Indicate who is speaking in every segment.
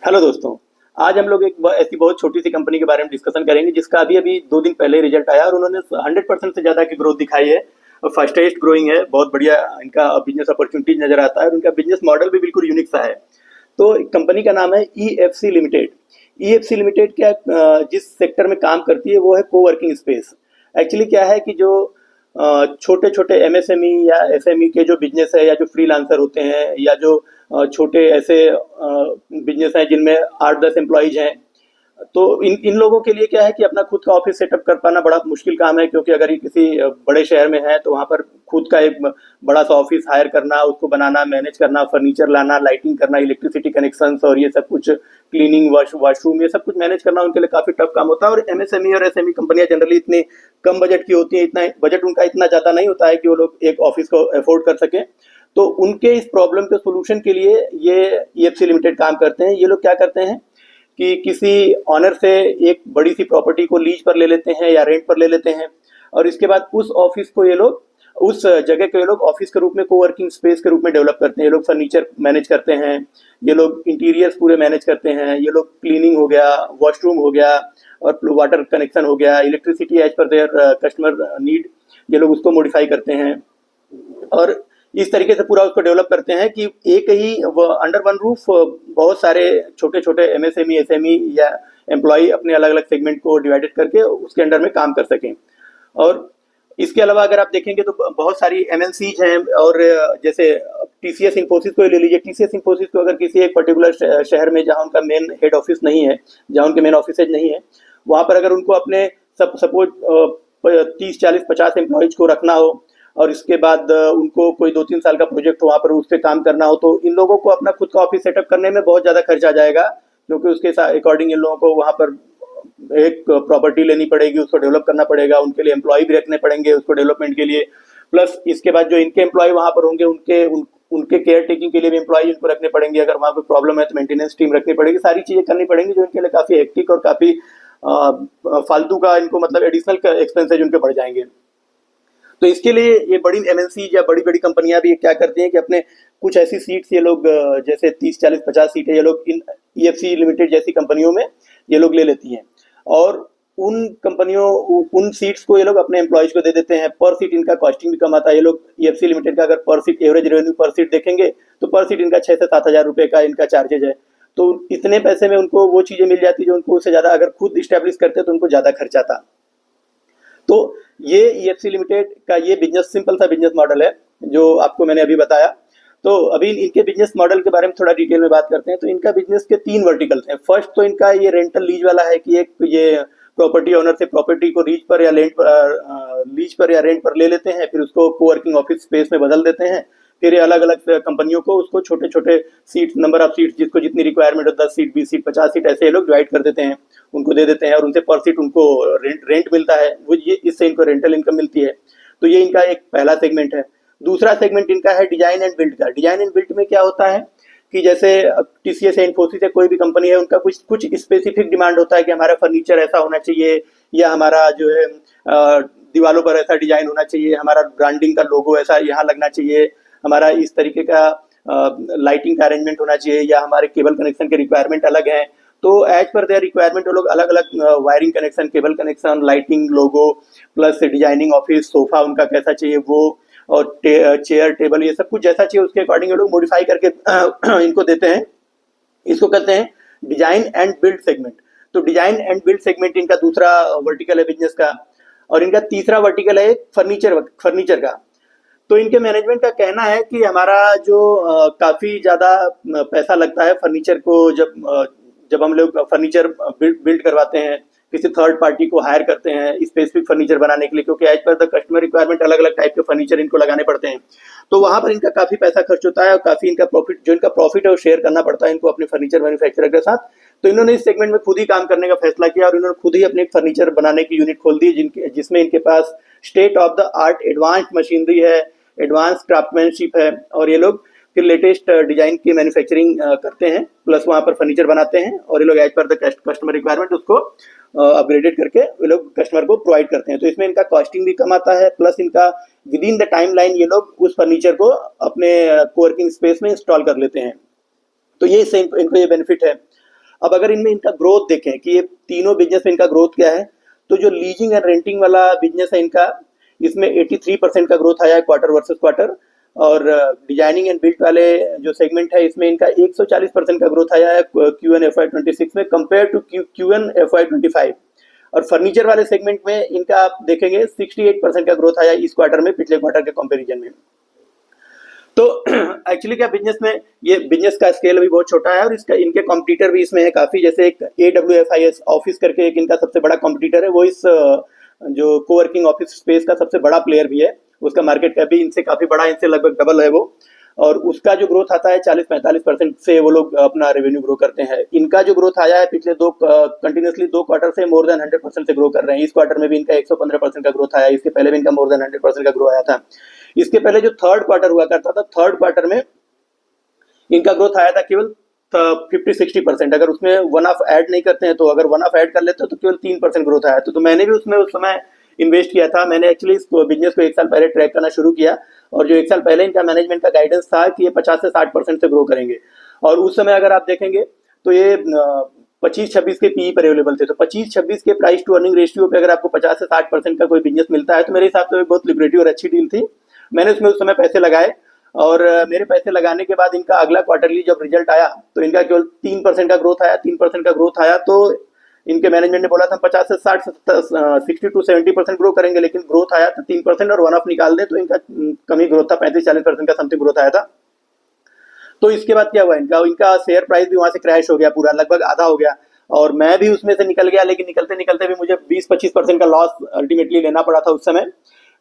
Speaker 1: Hello दोस्तों। आज हम लोग एक ऐसी बहुत छोटी सी कंपनी के बारे में डिस्कशन करेंगे जिसका अभी अभी 2 दिन पहले रिजल्ट आया और उन्होंने 100% से ज़्यादा की ग्रोथ दिखाई है और फास्टेस्ट ग्रोइंग है। बहुत बढ़िया इनका बिजनेस अपॉर्चुनिटीज नज़र आता है और उनका बिजनेस मॉडल भी बिल्कुल यूनिक सा है। तो कंपनी का नाम है EFC लिमिटेड। EFC लिमिटेड क्या जिस सेक्टर में काम करती है वो है कोवर्किंग स्पेस। एक्चुअली क्या है कि जो छोटे छोटे MSME या SME के जो बिजनेस है या जो फ्रीलांसर होते हैं या जो छोटे ऐसे बिजनेस हैं जिनमें 8-10 एम्प्लॉयज हैं, तो इन लोगों के लिए क्या है कि अपना खुद का ऑफिस सेटअप कर पाना बड़ा मुश्किल काम है, क्योंकि अगर ये किसी बड़े शहर में है तो वहाँ पर खुद का एक बड़ा सा ऑफिस हायर करना, उसको बनाना, मैनेज करना, फर्नीचर लाना, लाइटिंग करना, इलेक्ट्रिसिटी कनेक्शंस और ये सब कुछ, क्लीनिंग, वॉशरूम, ये सब कुछ मैनेज करना उनके लिए काफ़ी टफ काम होता है। और MSME और SME कंपनियां जनरली इतनी कम बजट की होती हैं, इतना बजट उनका इतना ज़्यादा नहीं होता है कि वो लोग एक ऑफिस को अफोर्ड कर सकें। तो उनके इस प्रॉब्लम के सोल्यूशन के लिए ये EFC लिमिटेड काम करते हैं। ये लोग क्या करते हैं कि किसी ऑनर से एक बड़ी सी प्रॉपर्टी को लीज पर ले लेते हैं या रेंट पर ले लेते हैं और इसके बाद उस ऑफिस को ये लोग, उस जगह को ये लोग ऑफिस के रूप में, कोवर्किंग स्पेस के रूप में डेवलप करते हैं। ये लोग फर्नीचर मैनेज करते हैं, ये लोग इंटीरियर्स पूरे मैनेज करते हैं, ये लोग क्लीनिंग हो गया, वॉशरूम हो गया और वाटर कनेक्शन हो गया, electricity as per their customer need, ये लोग उसको मॉडिफाई करते हैं और इस तरीके से पूरा उसको डेवलप करते हैं कि एक ही अंडर वन रूफ बहुत सारे छोटे छोटे MSME SME या एम्प्लॉय अपने अलग अलग सेगमेंट को डिवाइडेड करके उसके अंडर में काम कर सकें। और इसके अलावा अगर आप देखेंगे तो बहुत सारी MNCs हैं और जैसे TCS इन्फोसिस को ले लीजिए। TCS इन्फोसिस को अगर किसी एक पर्टिकुलर शहर में जहाँ उनका मेन हेड ऑफिस नहीं है, जहाँ उनके मेन ऑफिस नहीं है, वहाँ पर अगर उनको अपने सपोज 30 40 50 एम्प्लॉयज को रखना हो और इसके बाद उनको कोई 2-3 साल का प्रोजेक्ट वहाँ पर उस पर काम करना हो, तो इन लोगों को अपना खुद का ऑफिस सेटअप करने में बहुत ज़्यादा खर्च आ जाएगा, क्योंकि उसके अकॉर्डिंग इन लोगों को वहाँ पर एक प्रॉपर्टी लेनी पड़ेगी, उसको डेवलप करना पड़ेगा, उनके लिए एम्प्लॉय भी रखने पड़ेंगे उसको डेवलपमेंट के लिए। प्लस इसके बाद जो इनके एम्प्लॉय वहाँ पर होंगे उनके केयर टेकिंग के लिए भी एम्प्लॉय इनको रखने पड़ेंगे। अगर वहाँ कोई प्रॉब्लम है तो मेंटेनेंस टीम रखनी पड़ेगी, सारी चीज़ें करनी पड़ेंगी जो इनके लिए काफ़ी हेक्टिक और काफ़ी फालतू का, इनको मतलब एडिशनल एक्सपेंसेज उनके बढ़ जाएंगे। तो इसके लिए ये बड़ी MNC या बड़ी बड़ी कंपनियां भी क्या करती हैं कि अपने कुछ ऐसी सीट्स ये लोग जैसे 30 40 50 सीटें ये लोग इन EFC लिमिटेड जैसी कंपनियों में ये लोग ले लेती हैं और उन सीट्स को ये लोग अपने एम्प्लॉयज को दे देते हैं। पर सीट इनका कॉस्टिंग भी कम आता है। ये लोग EFC लिमिटेड का अगर पर सीट एवरेज रेवेन्यू पर सीट देखेंगे तो पर सीट इनका 6 से 7 हज़ार रुपये का इनका चार्जेज है। तो इतने पैसे में उनको वो चीज़ें मिल जाती जो उनको उससे ज़्यादा अगर खुद इस्टेब्लिश करते तो उनको ज़्यादा खर्चा था। तो ये EFC लिमिटेड का ये बिजनेस, सिंपल सा बिजनेस मॉडल है जो आपको मैंने अभी बताया। तो अभी इनके बिजनेस मॉडल के बारे में थोड़ा डिटेल में बात करते हैं। तो इनका बिजनेस के 3 वर्टिकल्स हैं। फर्स्ट तो इनका ये रेंटल लीज वाला है कि एक ये प्रॉपर्टी ओनर से प्रॉपर्टी को लीज पर या रेंट पर ले लेते हैं, फिर उसको कोवर्किंग ऑफिस स्पेस में बदल देते हैं। फिर ये अलग अलग कंपनियों को उसको छोटे छोटे सीट, नंबर ऑफ सीट जिसको जितनी रिक्वायरमेंट हो, 10 सीट 20 सीट 50 सीट ऐसे ये लोग डिवाइड कर देते हैं, उनको दे देते हैं और उनसे पर सीट उनको रेंट मिलता है। वो ये इससे इनको रेंटल इनकम मिलती है। तो ये इनका एक पहला सेगमेंट है। दूसरा सेगमेंट इनका है डिजाइन एंड बिल्ड का। डिजाइन एंड बिल्ड में क्या होता है कि जैसे TCS है, इन्फोसिस है, कोई भी कंपनी है, उनका कुछ कुछ स्पेसिफिक डिमांड होता है कि हमारा फर्नीचर ऐसा होना चाहिए या हमारा जो है दीवारों पर ऐसा डिजाइन होना चाहिए, हमारा ब्रांडिंग का लोगो ऐसा यहाँ लगना चाहिए, हमारा इस तरीके का लाइटिंग का अरेंजमेंट होना चाहिए या हमारे केबल कनेक्शन के रिक्वायरमेंट अलग हैं। तो एज पर देयर रिक्वायरमेंट वो लोग अलग अलग wiring connection, cable connection, lighting, logo, plus designing office, sofa उनका कैसा चाहिए वो, और चेयर टेबल, ये सब कुछ जैसा चाहिए उसके अकॉर्डिंग ये लोग मॉडिफाई करके इनको देते हैं। इसको कहते हैं डिजाइन एंड बिल्ड सेगमेंट। तो डिजाइन एंड बिल्ड सेगमेंट इनका दूसरा वर्टिकल है बिजनेस का। और इनका तीसरा वर्टिकल है फर्नीचर का। तो इनके मैनेजमेंट का कहना है कि हमारा जो काफ़ी ज़्यादा पैसा लगता है फर्नीचर को, जब हम लोग फर्नीचर बिल्ड करवाते हैं, किसी थर्ड पार्टी को हायर करते हैं स्पेसिफिक फर्नीचर बनाने के लिए, क्योंकि as per the customer requirement अलग अलग टाइप के फर्नीचर इनको लगाने पड़ते हैं। तो वहाँ पर इनका काफ़ी पैसा खर्च होता है और काफ़ी इनका प्रॉफिट है वो शेयर करना पड़ता है इनको अपने फर्नीचर मैन्युफैक्चरर के साथ। तो इन्होंने इस सेगमेंट में खुद ही काम करने का फैसला किया और इन्होंने खुद ही अपने फर्नीचर बनाने की यूनिट खोल दी, जिसमें इनके पास state of the art advance machinery है, एडवांस क्राफ्टमैनशिप है और ये लोग फिर लेटेस्ट डिजाइन की मैन्युफैक्चरिंग करते हैं, प्लस वहाँ पर फर्नीचर बनाते हैं और ये लोग as per the customer requirement उसको अपग्रेडेड करके ये लोग कस्टमर को प्रोवाइड करते हैं। तो इसमें इनका कॉस्टिंग भी कम आता है, प्लस इनका with in the time line ये लोग उस फर्नीचर को अपने कोवर्किंग स्पेस में इंस्टॉल कर लेते हैं। तो ये इससे इनको ये बेनिफिट है। अब अगर इनमें इनका ग्रोथ देखें कि ये तीनों बिजनेस में इनका ग्रोथ क्या है, तो जो लीजिंग एंड रेंटिंग वाला बिजनेस है इनका, इसमें 83% का ग्रोथ आया है क्वार्टर वर्सेस क्वार्टर। और डिजाइनिंग एंड बिल्ट वाले जो सेगमेंट है इसमें इनका 140% का ग्रोथ आया है Q1 FY26 में कंपेयर टू Q1 FY25। और फर्नीचर वाले सेगमेंट में इनका आप देखेंगे 68% का ग्रोथ आया इस क्वार्टर में पिछले क्वार्टर के कंपैरिजन में। तो एक्चुअली क्या बिजनेस में ये बिजनेस का स्केल अभी बहुत छोटा है और इसका इनके कॉम्पिटिटर भी इसमें है काफ़ी, जैसे एक AWFIS ऑफिस करके एक इनका सबसे बड़ा कॉम्पिटिटर है, वो इस जो कोवर्किंग ऑफिस स्पेस का सबसे बड़ा प्लेयर भी है, उसका मार्केट कैप भी इनसे काफ़ी बड़ा, इनसे लगभग डबल है वो। और उसका जो ग्रोथ आता है 40-45% से वो लोग अपना रेवेन्यू ग्रो करते हैं। इनका जो ग्रोथ आया है पिछले कंटिन्यूसली 2 क्वार्टर से मोर देन 100% से ग्रो कर रहे हैं। इस क्वार्टर में भी इनका 115% का ग्रोथ आया, इसके पहले भी इनका मोर देन 100% का ग्रो आया था। इसके पहले जो थर्ड क्वार्टर हुआ करता था, थर्ड क्वार्टर में इनका ग्रोथ आया था केवल 50-60%। अगर उसमें वन ऑफ ऐड नहीं करते हैं तो, अगर वन ऑफ ऐड कर लेते हो तो केवल 3% ग्रोथ आया। तो मैंने भी उसमें उस समय इन्वेस्ट किया था। मैंने एक्चुअली इस बिजनेस को 1 साल पहले ट्रैक करना शुरू किया और जो 1 साल पहले इनका मैनेजमेंट का गाइडेंस था कि ये 50 से 60% से ग्रो करेंगे, और उस समय अगर आप देखेंगे तो ये 25-26 के पीई पर अवेलेबल थे। तो 25-26 के प्राइस टू अर्निंग रेशियो पे अगर आपको 50 से 60% का कोई बिजनेस मिलता है तो मेरे हिसाब से बहुत लिक्विडिटी और अच्छी डील थी। मैंने उसमें उस समय पैसे लगाए और मेरे पैसे लगाने के बाद इनका अगला क्वार्टरली जब रिजल्ट आया तो इनका केवल 3% का ग्रोथ आया। 3% का ग्रोथ आया तो इनके मैनेजमेंट ने बोला था 50 से 60 टू 70% ग्रो करेंगे, लेकिन ग्रोथ आया था 3% और वन ऑफ निकाल दें तो इनका कमी ग्रोथ था, 35-40% का समथिंग ग्रोथ आया था। तो इसके बाद क्या हुआ, इनका शेयर प्राइस भी वहां से क्रैश हो गया, पूरा लगभग आधा हो गया और मैं भी उसमें से निकल गया। लेकिन निकलते निकलते भी मुझे 20-25% का लॉस अल्टीमेटली लेना पड़ा था उस समय।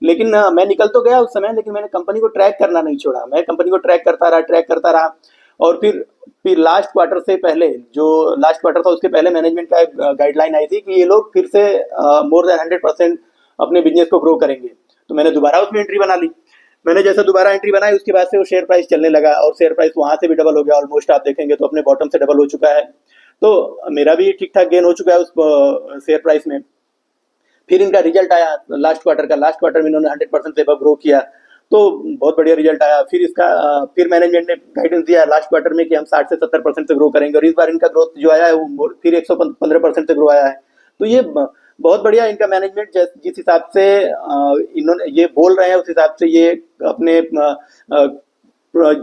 Speaker 1: लेकिन मैं निकल तो गया उस समय, लेकिन मैंने कंपनी को ट्रैक करना नहीं छोड़ा। मैं कंपनी को ट्रैक करता रहा और फिर लास्ट क्वार्टर से पहले, जो लास्ट क्वार्टर था उसके पहले मैनेजमेंट का एक गाइडलाइन आई थी कि ये लोग फिर से मोर देन 100% अपने बिजनेस को ग्रो करेंगे। तो मैंने दोबारा उसमें एंट्री बना ली। मैंने जैसे दोबारा एंट्री बनाई उसके बाद से वो शेयर प्राइस चलने लगा और शेयर प्राइस वहां से भी डबल हो गया, ऑलमोस्ट आप देखेंगे तो अपने बॉटम से डबल हो चुका है। तो मेरा भी ठीक ठाक गेन हो चुका है उस शेयर प्राइस में। फिर इनका रिजल्ट आया लास्ट क्वार्टर में इन्होंने 100% से ग्रो किया तो बहुत बढ़िया रिजल्ट आया। फिर मैनेजमेंट ने गाइडेंस दिया लास्ट क्वार्टर में कि हम 60 से 70% से ग्रो करेंगे और इस बार इनका ग्रोथ जो आया है वो फिर 115% से ग्रो आया है। तो ये बहुत बढ़िया इनका मैनेजमेंट जिस हिसाब से इन्होंने ये बोल रहे हैं उस हिसाब से ये अपने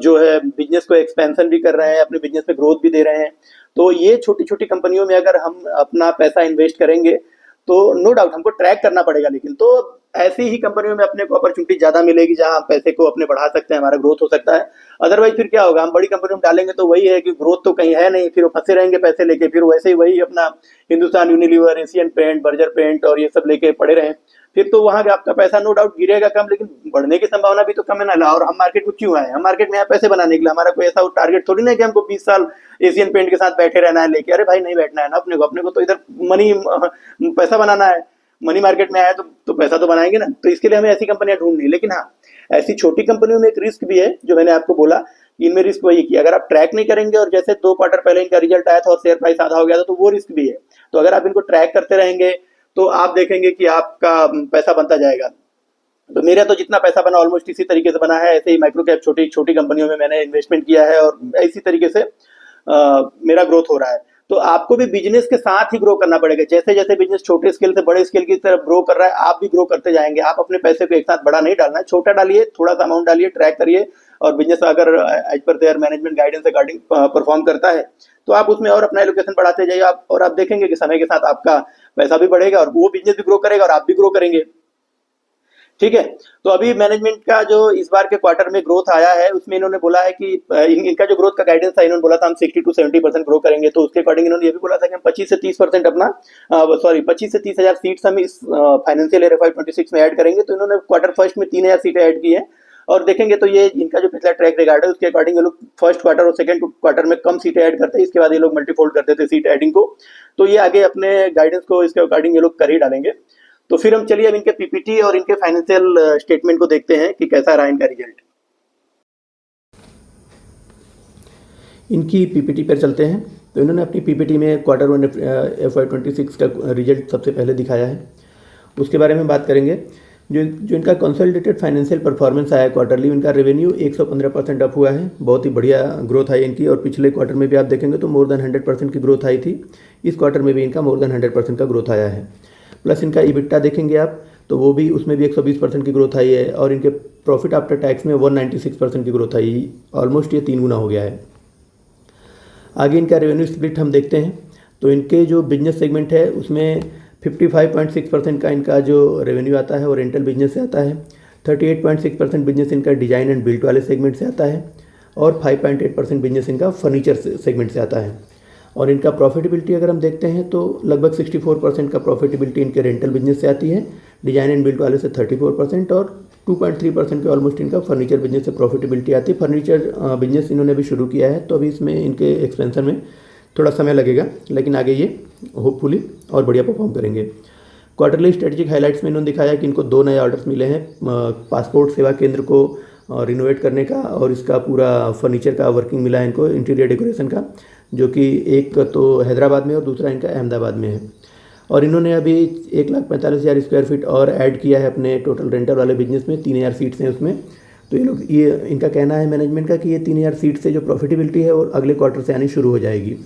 Speaker 1: जो है बिजनेस को एक्सपेंशन भी कर रहे हैं, अपने बिजनेस में ग्रोथ भी दे रहे हैं। तो ये छोटी छोटी कंपनियों में अगर हम अपना पैसा इन्वेस्ट करेंगे तो नो डाउट हमको ट्रैक करना पड़ेगा, लेकिन तो ऐसी ही कंपनियों में अपने को अपॉर्चुनिटी ज्यादा मिलेगी जहां पैसे को अपने बढ़ा सकते हैं, हमारा ग्रोथ हो सकता है। अदरवाइज फिर क्या होगा, हम बड़ी कंपनियों में डालेंगे तो वही है कि ग्रोथ तो कहीं है नहीं, फिर वो फंसे रहेंगे पैसे लेके, फिर वैसे ही वही अपना Hindustan Unilever, Asian paint, Berger paint और ये सब लेके पड़े रहे, फिर तो वहां आपका पैसा नो डाउट गिरेगा कम, लेकिन बढ़ने की संभावना भी तो कम है ना। और हम मार्केट को क्यों आए, हम मार्केट में आए पैसे बनाने के लिए। हमारा कोई ऐसा टारगेट थोड़ी ना है कि हमको 20 साल एशियन पेंट के साथ बैठे रहना है लेके। अरे भाई नहीं बैठना है ना अपने को तो इधर पैसा बनाना है। मनी मार्केट में आया तो पैसा तो बनाएंगे ना, तो इसके लिए हमें ऐसी कंपनियां ढूंढनी। लेकिन हाँ, ऐसी छोटी कंपनियों में एक रिस्क भी है जो मैंने आपको बोला। इनमें रिस्क वही कि अगर आप ट्रैक नहीं करेंगे और जैसे 2 क्वार्टर पहले इनका रिजल्ट आया था और शेयर प्राइस आधा हो गया था तो वो रिस्क भी है। तो अगर आप इनको ट्रैक करते रहेंगे तो आप देखेंगे कि आपका पैसा बनता जाएगा। तो मेरा तो जितना पैसा बना ऑलमोस्ट इसी तरीके से बना है। ऐसे ही माइक्रो कैप छोटी कंपनियों में मैंने इन्वेस्टमेंट किया है और इसी तरीके से मेरा ग्रोथ हो रहा है। तो आपको भी बिजनेस के साथ ही ग्रो करना पड़ेगा। जैसे जैसे बिजनेस छोटे स्केल से बड़े स्केल की तरफ ग्रो कर रहा है, आप भी ग्रो करते जाएंगे। आप अपने पैसे को एक साथ बड़ा नहीं डालना है, छोटा डालिए, थोड़ा सा अमाउंट डालिए, ट्रैक करिए और बिजनेस अगर as per their management guidance according perform करता है तो आप उसमें और अपना एलोकेशन बढ़ाते जाइए आप, और आप देखेंगे कि समय के साथ आपका पैसा भी बढ़ेगा और वो बिजनेस भी ग्रो करेगा और आप भी ग्रो करेंगे। ठीक है, तो अभी मैनेजमेंट का जो इस बार के क्वार्टर में ग्रोथ आया है उसमें इन्होंने बोला है कि इनका जो ग्रोथ का गाइडेंस था, इन्होंने बोला था हम 60 to 70% ग्रो करेंगे। तो उसके अकॉर्डिंग इन्होंने ये भी बोला था कि हम 25 से 30% अपना 25 से 30 हजार सीट्स हम इस फाइनेंशियल ईयर FY26 में ऐड करेंगे। तो इन्होंने क्वार्टर फर्स्ट में 3000 सीटें ऐड की है और देखेंगे तो ये इनका जो पिछला ट्रैक रिकॉर्ड है उसके अकॉर्डिंग ये लोग फर्स्ट क्वार्टर और सेकंड क्वार्टर में कम सीटें ऐड करते हैं, इसके बाद ये लोग मल्टीफोल्ड करते थे सीट एडिंग को। तो ये आगे अपने गाइडेंस को इसके अकॉर्डिंग ये लोग कर ही डालेंगे। तो फिर हम चलिए अब इनके पीपीटी और इनके फाइनेंशियल स्टेटमेंट को देखते हैं कि कैसा रहा इनका रिजल्ट। इनकी पीपीटी पर चलते हैं। तो इन्होंने अपनी पीपीटी में क्वार्टर 1 FY26 का रिजल्ट सबसे पहले दिखाया है, उसके बारे में बात करेंगे। जो इनका कंसोलिडेटेड फाइनेंशियल परफॉर्मेंस आया क्वार्टरली, इनका रेवेन्यू 115% अप हुआ है, बहुत ही बढ़िया ग्रोथ आई इनकी। और पिछले क्वार्टर में भी आप देखेंगे तो मोर देन 100% की ग्रोथ आई थी। इस क्वार्टर में भी इनका मोर देन 100% का ग्रोथ आया है। प्लस इनका EBITDA देखेंगे आप तो वो भी, उसमें भी 120% की ग्रोथ आई है। और इनके प्रॉफिट आफ्टर टैक्स में 196% की ग्रोथ आई, ऑलमोस्ट ये 3 गुना हो गया है। आगे इनका रेवेन्यू स्प्लिट हम देखते हैं तो इनके जो बिजनेस सेगमेंट है उसमें 55.6% का इनका जो रेवेन्यू आता है वो रेंटल बिजनेस से आता है। 38.6% बिजनेस इनका डिजाइन एंड बिल्ट वाले सेगमेंट से आता है। और 5.8% बिजनेस इनका फर्नीचर सेगमेंट से आता है। और इनका प्रॉफिटेबिलिटी अगर हम देखते हैं तो लगभग 64% का प्रॉफिटेबिलिटी इनके रेंटल बिजनेस से आती है, डिजाइन एंड बिल्ट वाले से 34% और 2.3% के ऑलमोस्ट इनका फर्नीचर बिजनेस से प्रॉफिटेबिलिटी आती है। फर्नीचर बिजनेस इन्होंने अभी शुरू किया है तो अभी इसमें इनके एक्सपेंशन में थोड़ा समय लगेगा, लेकिन आगे ये होपफुली और बढ़िया परफॉर्म करेंगे। क्वार्टरली स्ट्रेटेजिक हाइलाइट्स में इन्होंने दिखाया कि इनको 2 नए ऑर्डर्स मिले हैं पासपोर्ट सेवा केंद्र को रिनोवेट करने का, और इसका पूरा फर्नीचर का वर्किंग मिला है इनको, इंटीरियर डेकोरेशन का, जो कि एक तो हैदराबाद में और दूसरा इनका अहमदाबाद में है। और इन्होंने अभी 1,45,000 स्क्वायर फीट और ऐड किया है अपने टोटल रेंटल वाले बिजनेस में। 3,000 सीट्स हैं उसमें। तो ये इनका कहना है मैनेजमेंट का कि ये 3,000 सीट से जो प्रॉफिटेबिलिटी है और अगले क्वार्टर से आनी शुरू हो जाएगी।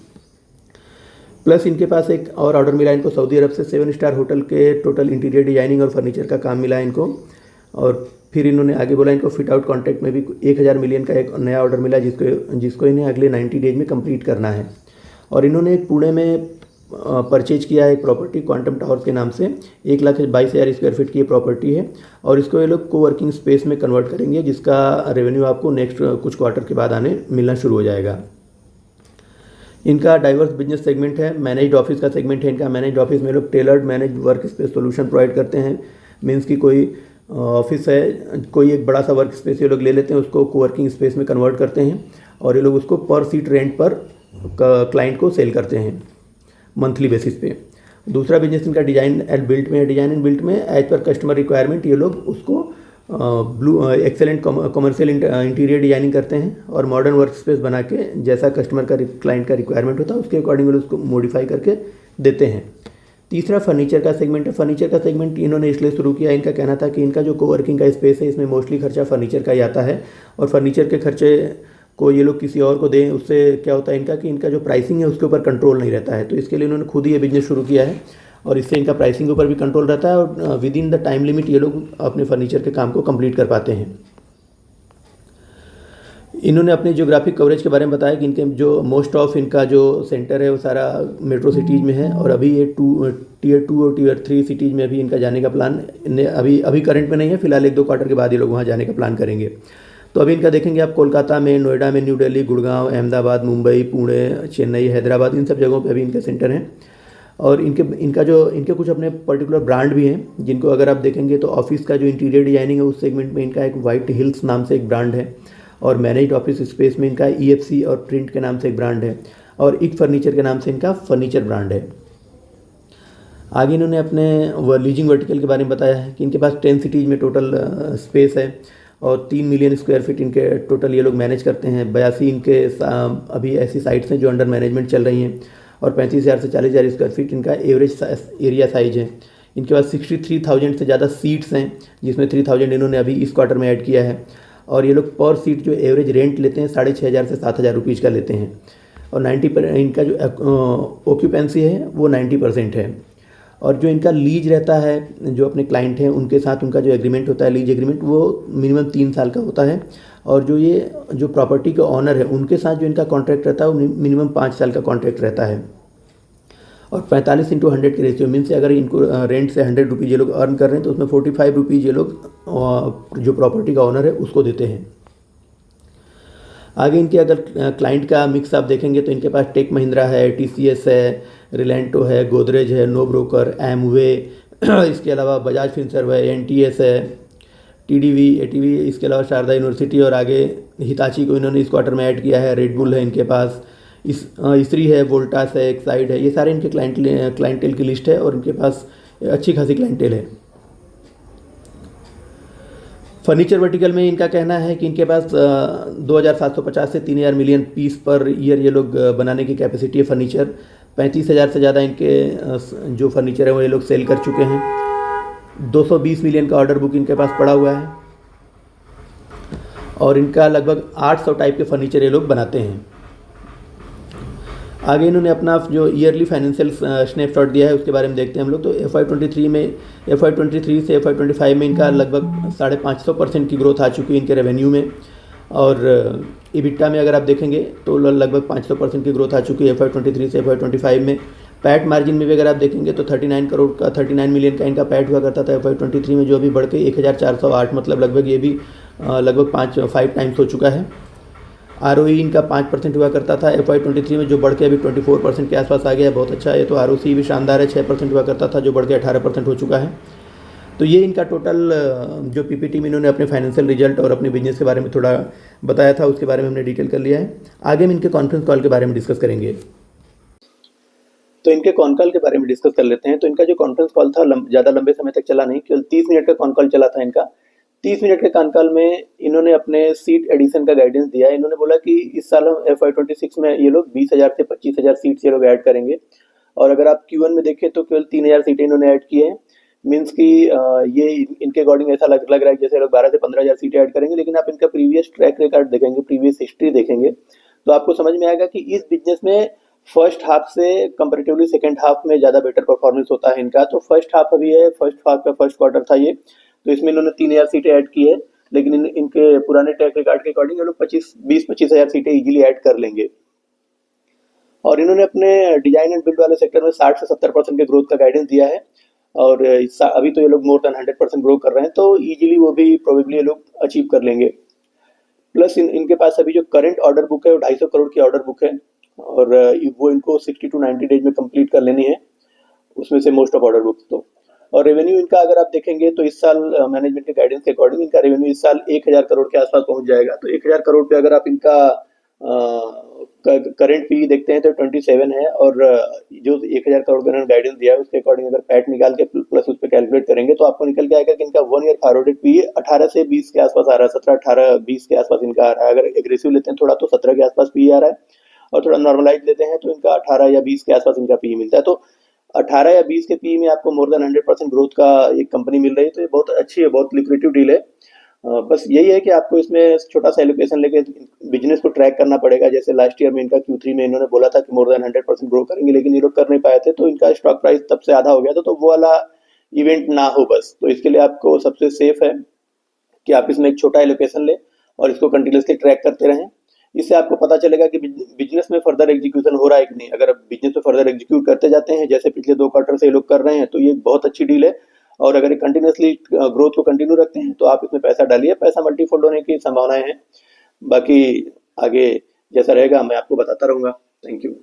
Speaker 1: प्लस इनके पास एक और ऑर्डर मिला है इनको सऊदी अरब से, 7 स्टार होटल के टोटल इंटीरियर डिजाइनिंग और फर्नीचर का काम मिला है इनको। और फिर इन्होंने आगे बोला इनको फिट आउट कॉन्ट्रैक्ट में भी 1,000 मिलियन का एक नया ऑर्डर मिला जिसको इन्हें अगले 90 डेज में कंप्लीट करना है। और इन्होंने एक पुणे में परचेज किया है एक प्रॉपर्टी क्वांटम टावर्स के नाम से, 1,22,000 स्क्वायर फीट की ये प्रॉपर्टी है। और इसको ये लोग कोवर्किंग स्पेस में कन्वर्ट करेंगे, जिसका रेवेन्यू आपको नेक्स्ट कुछ क्वार्टर के बाद मिलना शुरू हो जाएगा। इनका डाइवर्स बिजनेस सेगमेंट है, मैनेज्ड ऑफिस का सेगमेंट है इनका। मैनेज्ड ऑफिस में लोग tailored managed work space solution provide करते हैं। मीन्स कि कोई ऑफिस है, कोई एक बड़ा सा वर्क स्पेस ये लोग ले लेते हैं, उसको कोवर्किंग स्पेस में कन्वर्ट करते हैं और ये लोग उसको पर सीट रेंट पर क्लाइंट को सेल करते हैं मंथली बेसिस पे। दूसरा बिजनेस इनका डिजाइन एंड बिल्ट में है। डिजाइन एंड बिल्ट में एज पर कस्टमर रिक्वायरमेंट ये लोग उसको एक्सेलेंट कमर्शियल इंटीरियर डिजाइनिंग करते हैं और मॉडर्न वर्क स्पेस बना के जैसा कस्टमर का क्लाइंट का रिक्वायरमेंट होता है उसके अकॉर्डिंग उसको मॉडिफाई करके देते हैं। तीसरा फर्नीचर का सेगमेंट है। फर्नीचर का सेगमेंट इन्होंने इसलिए शुरू किया, इनका कहना था कि इनका जो कोवर्किंग का स्पेस है इसमें मोस्टली खर्चा फर्नीचर का ही आता है और फर्नीचर के खर्चे को ये लोग किसी और को दें, उससे क्या होता है इनका कि इनका जो प्राइसिंग है उसके ऊपर कंट्रोल नहीं रहता है। तो इसके लिए इन्होंने खुद ही ये बिजनेस शुरू किया है और इससे इनका प्राइसिंग के ऊपर भी कंट्रोल रहता है और with in the time limit ये लोग अपने फर्नीचर के काम को कंप्लीट कर पाते हैं। इन्होंने अपने जियोग्राफिक कवरेज के बारे में बताया कि इनके जो मोस्ट ऑफ इनका जो सेंटर है वो सारा मेट्रो सिटीज़ में है और अभी ये टीयर 2 और टीयर 3 सिटीज़ में भी इनका जाने का प्लान अभी करंट में नहीं है। फिलहाल 1-2 क्वार्टर के बाद ये लोग वहाँ जाने का प्लान करेंगे। तो अभी इनका देखेंगे आप कोलकाता में, नोएडा में, न्यू दिल्ली, गुड़गांव, अहमदाबाद, मुंबई, पुणे, चेन्नई, हैदराबाद, इन सब जगहों पे अभी इनके सेंटर हैं। और इनके कुछ अपने पर्टिकुलर ब्रांड भी हैं जिनको अगर आप देखेंगे तो ऑफिस का जो इंटीरियर डिजाइनिंग है उस सेगमेंट में इनका एक वाइट हिल्स नाम से एक ब्रांड है और मैनेज्ड ऑफिस स्पेस में इनका EFC और प्रिंट के नाम से एक ब्रांड है और इक फर्नीचर के नाम से इनका फर्नीचर ब्रांड है। आगे इन्होंने अपने लीजिंग वर्टिकल के बारे में बताया है कि इनके पास 10 सिटीज़ में टोटल स्पेस है और 3 मिलियन स्क्वायर फीट इनके टोटल ये लोग मैनेज करते हैं। 82 इनके अभी ऐसी साइट्स हैं जो अंडर मैनेजमेंट चल रही हैं और 35,000 से 40,000 स्क्वायर फीट इनका एवरेज एरिया साइज है। इनके पास 63,000 से ज़्यादा सीट्स हैं जिसमें 3,000 इन्होंने अभी इस क्वार्टर में ऐड किया है और ये लोग पर सीट जो एवरेज रेंट लेते हैं 6,500 से 7,000 रुपीज़ का लेते हैं और 90% इनका जो ऑक्यूपेंसी है वो 90% है। और जो इनका लीज रहता है जो अपने क्लाइंट हैं उनके साथ उनका जो एग्रीमेंट होता है लीज एग्रीमेंट वो मिनिमम 3 साल का होता है और जो प्रॉपर्टी के ऑनर है उनके साथ जो इनका कॉन्ट्रैक्ट रहता है वो मिनिमम 5 साल का कॉन्ट्रैक्ट रहता है। और 45/100 के रेशियो मीन से अगर इनको रेंट से 100 रुपीज़ ये लोग अर्न कर रहे हैं तो उसमें 45 रुपीज़ ये लोग जो प्रॉपर्टी का ऑनर है उसको देते हैं। आगे इनके अगर क्लाइंट का मिक्स आप देखेंगे तो इनके पास टेक महिंद्रा है, TCS है, रिलायंटो है, गोदरेज है, नो ब्रोकर, एमवे, इसके अलावा बजाज फिनसर्व है, NTS है, TDV, ATV, इसके अलावा शारदा यूनिवर्सिटी और आगे हिताची को इन्होंने इस क्वार्टर में ऐड किया है, रेडबुल है इनके पास, इसरी है, वोल्टास है, एक्साइड है। ये सारे इनके क्लाइंटेल की लिस्ट है और इनके पास अच्छी खासी क्लाइंटेल है। फर्नीचर वर्टिकल में इनका कहना है कि इनके पास 2,750 से 3,000 मिलियन पीस पर ईयर ये लोग बनाने की कैपेसिटी है फर्नीचर। 35,000 से ज़्यादा इनके जो फर्नीचर है वो ये लोग सेल कर चुके हैं। 220 मिलियन का ऑर्डर बुक इनके पास पड़ा हुआ है और इनका लगभग 800 टाइप के फर्नीचर ये लोग बनाते हैं। आगे इन्होंने अपना जो ईयरली फाइनेंशियल स्नैपशॉट दिया है उसके बारे में देखते हैं हम लोग। तो FY23 से FY25 में इनका लगभग 550% की ग्रोथ आ चुकी है इनके रेवेन्यू में, और EBITDA में अगर आप देखेंगे तो लगभग 500% की ग्रोथ आ चुकी है FY23 से FY25 में। पैट मार्जिन में भी अगर आप देखेंगे तो 39 मिलियन का इनका पैट हुआ करता था FY23 में, जो अभी बढ़ के 1408, मतलब लगभग ये भी लगभग 5 टाइम्स हो चुका है। ROE इनका 5% हुआ करता था FY23 में, जो बढ़ के अभी 24% के आसपास आ गया है, बहुत अच्छा है। तो ROC भी शानदार है, 6% हुआ करता था जो बढ़ के 18% हो चुका है। तो ये इनका टोटल जो PPT में इन्होंने अपने फाइनेंशियल रिजल्ट और अपने बिजनेस के बारे में थोड़ा बताया था, उसके बारे में हमने डिटेल कर लिया है। आगे हम इनके कॉन्फ्रेंस कॉल के बारे में डिस्कस करेंगे। तो इनके कॉन कॉल के बारे में डिस्कस कर लेते हैं। तो इनका जो कॉन्फ्रेंस कॉल था ज़्यादा लंबे समय तक चला नहीं, केवल 30 मिनट का कॉन कॉल चला था इनका। 30 मिनट के कॉन कॉल में इन्होंने अपने सीट एडिशन का गाइडेंस दिया। इन्होंने बोला कि इस साल हम FY26 में ये लोग 20,000 से 25,000 सीट्स ये लोग ऐड करेंगे, और अगर आप Q1 में देखें तो केवल 3,000 सीटें इन्होंने ऐड की है। मीन्स कि ये इनके अकॉर्डिंग ऐसा लग रहा है जैसे लोग 12 से 15,000 सीटें ऐड करेंगे, लेकिन आप इनका प्रीवियस ट्रैक रिकॉर्ड देखेंगे, प्रीवियस हिस्ट्री देखेंगे, तो आपको समझ में आएगा कि इस बिजनेस में फर्स्ट हाफ से कंपैरेटिवली सेकंड हाफ में ज़्यादा बेटर परफॉर्मेंस होता है इनका। तो फर्स्ट हाफ अभी है, फर्स्ट हाफ का फर्स्ट क्वार्टर था ये, तो इसमें इन्होंने 3,000 सीटें ऐड की है, लेकिन इनके पुराने ट्रैक रिकॉर्ड के अकॉर्डिंग ये लोग 20-25,000 सीटें इजीली ऐड कर लेंगे। और इन्होंने अपने डिजाइन एंड बिल्ड वाले सेक्टर में 60 से 70% के ग्रोथ का गाइडेंस दिया है, और अभी तो ये लोग मोर देन 100% ग्रो कर रहे हैं, तो इजीली वो भी प्रोबेबली ये लोग अचीव कर लेंगे। प्लस इनके पास अभी जो करंट ऑर्डर बुक है वो 250 करोड़ की ऑर्डर बुक है, और वो इनको 60 to 90 डेज में कंप्लीट कर लेनी है, उसमें से मोस्ट ऑफ ऑर्डर बुक। तो और रेवेन्यू इनका अगर आप देखेंगे तो इस साल मैनेजमेंट के गाइडेंस के अकॉर्डिंग इनका रेवेन्यू इस साल 1,000 करोड़ के आसपास पहुंच जाएगा। तो 1,000 करोड़ पे अगर आप इनका करंट पी देखते हैं तो 27 है, और जो 1,000 करोड़ का गाइडेंस दिया है उसके अकॉर्डिंग अगर पैट निकाल के प्लस उस पर कैलकुलेट करेंगे तो आपको निकल के आएगा कि इनका 1 ईयर फॉरवर्डेड पी 18 से 20 के आसपास आ रहा है, 17, 18, 20 के आसपास इनका आ रहा है। अगर एग्रेसिव लेते हैं थोड़ा तो 17 के आसपास पी आ रहा है, और थोड़ा नॉर्मलाइज लेते हैं तो इनका 18 या 20 के आसपास इनका पी मिलता है। तो 18 या 20 के पी में आपको मोर देन 100% ग्रोथ का एक कंपनी मिल रही है, तो ये बहुत अच्छी है, बहुत लिक्विडेटिव डील है। बस यही है कि आपको इसमें छोटा सा एलोकेशन लेके बिजनेस को ट्रैक करना पड़ेगा। जैसे लास्ट ईयर में इनका Q3 में इन्होंने बोला था कि मोर देन 100% ग्रो करेंगे, लेकिन ये लोग कर नहीं पाए थे, तो इनका स्टॉक प्राइस तब से आधा हो गया था। तो वो वाला इवेंट ना हो बस, तो इसके लिए आपको सबसे सेफ है कि आप इसमें एक छोटा एलोकेशन लें और इसको कंटिन्यूसली ट्रैक करते रहें। इससे आपको पता चलेगा कि बिजनेस में फर्दर एग्जीक्यूशन हो रहा है कि नहीं। अगर आप बिजनेस में फर्दर एग्जीक्यूट करते जाते हैं जैसे पिछले 2 क्वार्टर से ये लोग कर रहे हैं, तो ये बहुत अच्छी डील है। और अगर कंटिन्यूसली ग्रोथ को कंटिन्यू रखते हैं तो आप इसमें पैसा डालिए, पैसा मल्टीफोल्ड होने की संभावनाएं हैं। बाकी आगे जैसा रहेगा मैं आपको बताता रहूंगा। Thank you.